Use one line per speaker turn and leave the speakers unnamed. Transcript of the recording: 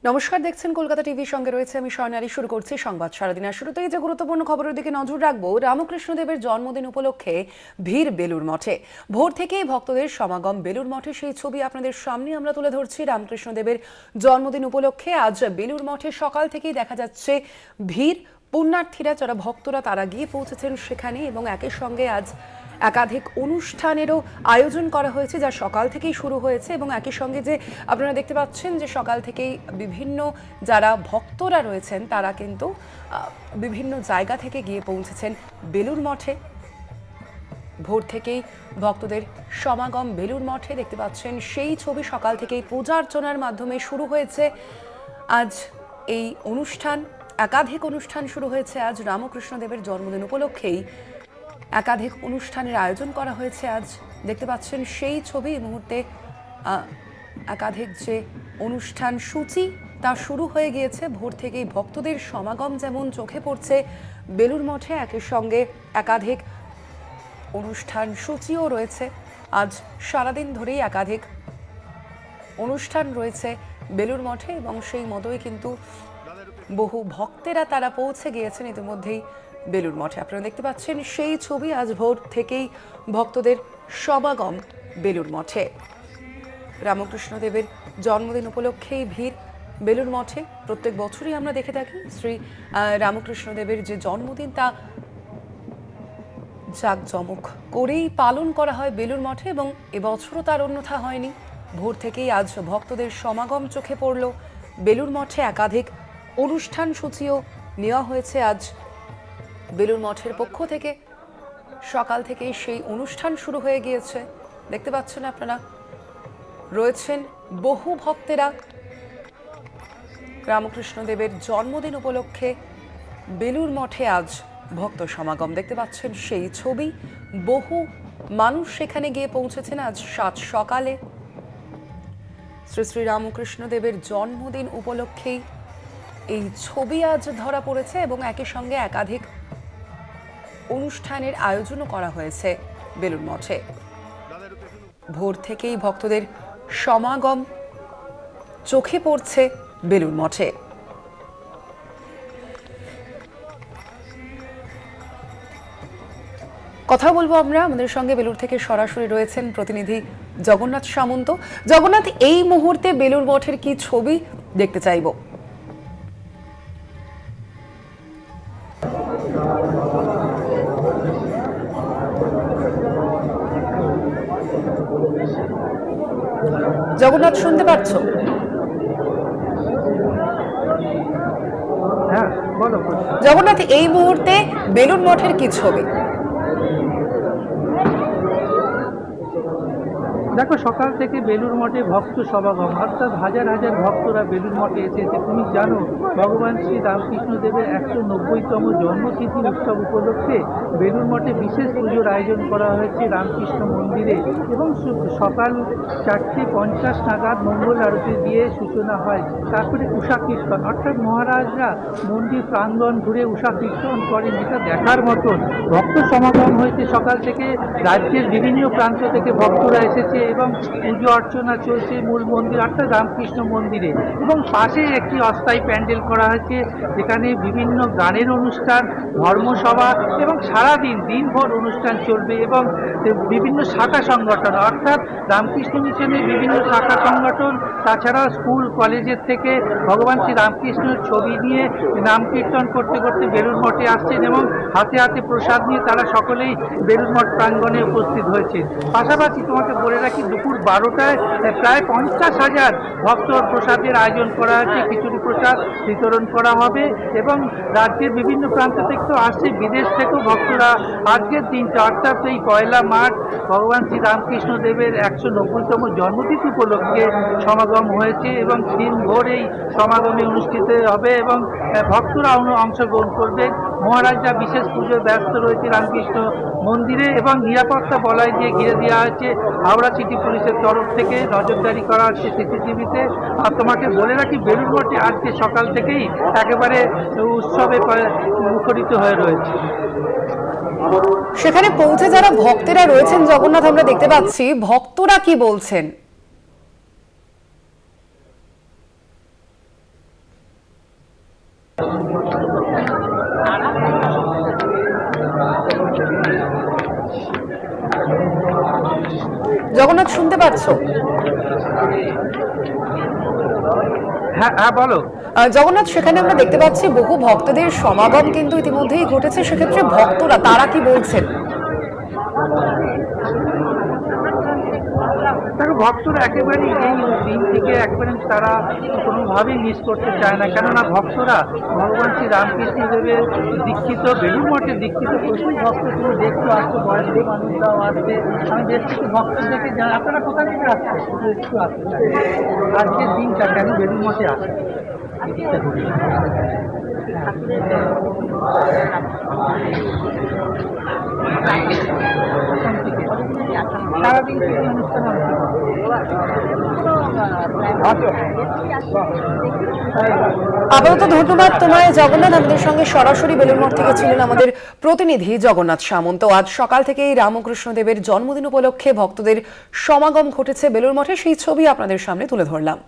নমস্কার, দেখছেন কলকাতা টিভির সঙ্গে রয়েছে আমি স্বর্ণালী। শুরু করছি সংবাদ সারাদিনের শুরুতেই যে গুরুত্বপূর্ণ খবরের দিকে নজর রাখবো। রামকৃষ্ণদেবের জন্মদিন উপলক্ষে ভিড় বেলুড় মঠে। ভোর থেকেই ভক্তদের সমাগম বেলুড় মঠে, সেই ছবি আপনাদের সামনে আমরা তুলে ধরছি। রামকৃষ্ণদেবের জন্মদিন উপলক্ষে আজ বেলুড় মঠে সকাল থেকেই দেখা যাচ্ছে ভিড়। পুণ্যার্থীরা যারা ভক্তরা তারা গিয়ে পৌঁছেছেন সেখানে এবং একই সঙ্গে আজ একাধিক অনুষ্ঠানেরও আয়োজন করা হয়েছে, যা সকাল থেকেই শুরু হয়েছে। এবং একই সঙ্গে যে আপনারা দেখতে পাচ্ছেন যে সকাল থেকেই বিভিন্ন যারা ভক্তরা রয়েছেন তারা কিন্তু বিভিন্ন জায়গা থেকে গিয়ে পৌঁছেছেন বেলুড় মঠে। ভোর থেকেই ভক্তদের সমাগম বেলুড় মঠে দেখতে পাচ্ছেন, সেই ছবি সকাল থেকেই পূজা অর্চনার মাধ্যমে শুরু হয়েছে আজ এই অনুষ্ঠান। একাধিক অনুষ্ঠান শুরু হয়েছে আজ রামকৃষ্ণদেবের জন্মদিন উপলক্ষেই একাধিক অনুষ্ঠানের আয়োজন করা হয়েছে আজ। দেখতে পাচ্ছেন সেই ছবি। এই মুহূর্তে একাধিক যে অনুষ্ঠান সূচি তা শুরু হয়ে গিয়েছে। ভোর থেকেই ভক্তদের সমাগম যেমন চোখে পড়ছে বেলুড় মঠে, একই সঙ্গে একাধিক অনুষ্ঠান সূচিও রয়েছে। আজ সারাদিন ধরেই একাধিক অনুষ্ঠান রয়েছে বেলুড় মঠে এবং সেই মতোই কিন্তু বহু ভক্তেরা তারা পৌঁছে গিয়েছেন ইতিমধ্যেই বেলুড় মঠে। আপনারা দেখতে পাচ্ছেন সেই ছবি। আজ ভোর থেকেই ভক্তদের সমাগম বেলুড় মঠে। রামকৃষ্ণদেবের জন্মদিন উপলক্ষেই ভিড় বেলুড় মঠে। প্রত্যেক বছরই আমরা দেখে থাকি শ্রী রামকৃষ্ণদেবের যে জন্মদিন তা জাঁকজমক করেই পালন করা হয় বেলুড় মঠে এবং এবছরও তার অন্যথা হয়নি। ভোর থেকেই আজ ভক্তদের সমাগম চোখে পড়ল বেলুড় মঠে। একাধিক অনুষ্ঠান সূচিও নেওয়া হয়েছে আজ বেলুড় মঠের পক্ষ থেকে। সকাল থেকেই সেই অনুষ্ঠান শুরু হয়ে গিয়েছে। দেখতে পাচ্ছেন আপনারা, রয়েছেন বহু ভক্তেরা। রামকৃষ্ণদেবের জন্মদিন উপলক্ষে বেলুড় মঠে আজ ভক্ত সমাগম। দেখতে পাচ্ছেন সেই ছবি। বহু মানুষ সেখানে গিয়ে পৌঁছেছেন আজ সাত সকালে। শ্রী শ্রী রামকৃষ্ণদেবের জন্মদিন উপলক্ষেই এই ছবি আজ ধরা পড়েছে এবং একই সঙ্গে একাধিক অনুষ্ঠানের আয়োজনও করা হয়েছে বেলুড় মঠে। ভোর থেকেই ভক্তদের সমাগম চোখে পড়ছে বেলুড় মঠে। কথা বলবো আমরা, আমাদের সঙ্গে বেলুড় থেকে সরাসরি রয়েছেন প্রতিনিধি জগন্নাথ সামন্ত। জগন্নাথ, এই মুহূর্তে বেলুড় মঠের কি ছবি দেখতে চাইবো? জগন্নাথ, শুনতে পাচ্ছ?
হ্যাঁ বলো।
জগন্নাথ, এই মুহূর্তে বেলুড় মঠের কি ছবি?
দেখো, সকাল থেকে বেলুড় মঠে ভক্ত সমাগম, অর্থাৎ হাজার হাজার ভক্তরা বেলুড় মঠে এসেছে। তুমি জানো, ভগবান শ্রী রামকৃষ্ণদেবের 190তম জন্মতিথি উৎসব উপলক্ষে বেলুড় মঠে বিশেষ পুজোর আয়োজন করা হয়েছে রামকৃষ্ণ মন্দিরে এবং সকাল 4:50 নাগাদ মঙ্গল আরতি দিয়ে সূচনা হয়। তারপরে উষা কীর্তন, অর্থাৎ মহারাজরা মন্দির প্রাঙ্গণ ঘুরে উষা কীর্তন করেন, যেটা দেখার মতন। ভক্ত সমাগম হয়েছে সকাল থেকে। রাজ্যের বিভিন্ন প্রান্ত থেকে ভক্তরা এসেছে এবং পুজো অর্চনা চলছে মূল মন্দির অর্থাৎ রামকৃষ্ণ মন্দিরে। এবং পাশে একটি অস্থায়ী প্যান্ডেল করা হয়েছে, যেখানে বিভিন্ন গানের অনুষ্ঠান, ধর্মসভা এবং সারাদিন দিনভর অনুষ্ঠান চলবে। এবং বিভিন্ন শাখা সংগঠন, অর্থাৎ রামকৃষ্ণ মিশনের বিভিন্ন শাখা সংগঠন, তাছাড়া স্কুল কলেজের থেকে ভগবান শ্রী রামকৃষ্ণের ছবি নিয়ে নাম কীর্তন করতে করতে বেলুড় মঠে আসছেন এবং হাতে হাতে প্রসাদ নিয়ে তারা সকলেই বেলুড় মঠ প্রাঙ্গণে উপস্থিত হয়েছে। পাশাপাশি তোমাকে বলে রাখি, দুপুর 12টায় প্রায় 50,000 ভক্ত প্রসাদের আয়োজন করা হয়েছে। খিচুড়ি প্রসাদ বিতরণ করা হবে এবং রাজ্যের বিভিন্ন প্রান্ত থেকে তো আসছে, বিদেশ থেকেও ভক্তরা আজকের দিনটা অর্থাৎ এই 1 মার্চ ভগবান শ্রী রামকৃষ্ণ দেবের 190তম জন্মতিথি উপলক্ষে সমাগম হয়েছে এবং দিনভর এই সমাগমে অনুষ্ঠিত হবে এবং ভক্তরা অংশগ্রহণ করবেন। মহারাজরা বিশেষ পুজোয় ব্যস্ত রয়েছে রামকৃষ্ণ মন্দিরে এবং নিরাপত্তা বলয় দিয়ে ঘিরে দেওয়া হয়েছে। হাওড়া সিটি পুলিশের তরফ থেকে নজরদারি করা হচ্ছে সিসিটিভিতে। আর তোমাকে বলে রাখি, বেলুড় মঠে আজকে সকাল থেকেই একেবারে উৎসবে মুখরিত হয়ে রয়েছে।
সেখানে পৌঁছে যারা ভক্তেরা রয়েছেন জগন্নাথ, আমরা দেখতে পাচ্ছি ভক্তরা কি বলছেন? জগন্নাথ শুনতে পাচ্ছো?
হ্যাঁ হ্যাঁ বলো।
জগন্নাথ, সেখানে আমরা দেখতে পাচ্ছি বহু ভক্তদের সমাগম কিন্তু ইতিমধ্যেই ঘটেছে, সেক্ষেত্রে ভক্তরা তারা কি বলছেন?
দেখো, ভক্তরা একেবারেই এই দিন থেকে একেবারে তারা কোনোভাবেই মিস করতে চায় না, কেননা ভক্তরা ভগবান শ্রী রামকৃষ্ণ দেবের দীক্ষিত, বেলুড় মঠের দীক্ষিত প্রচুর ভক্ত তুমি দেখতে আসছো, বয়স্ক মানুষরাও আসছে। আমি বেশ কিছু ভক্তদেরকে আপনারা কোথা থেকে আসছে শুধু একটু আসছে আজকের দিনটা কেন বেলুড় মঠে আসে সারাদিন কি অনুষ্ঠান
আপাতত ধন্যবাদ তোমায় জগন্নাথ। আমাদের সঙ্গে সরাসরি বেলুড় মঠ থেকে ছিলেন আমাদের প্রতিনিধি জগন্নাথ সামন্ত। আজ সকাল থেকেই রামকৃষ্ণ দেবের জন্মদিন উপলক্ষে ভক্তদের সমাগম ঘটেছে বেলুড় মঠে, সেই ছবি আপনাদের সামনে তুলে ধরলাম।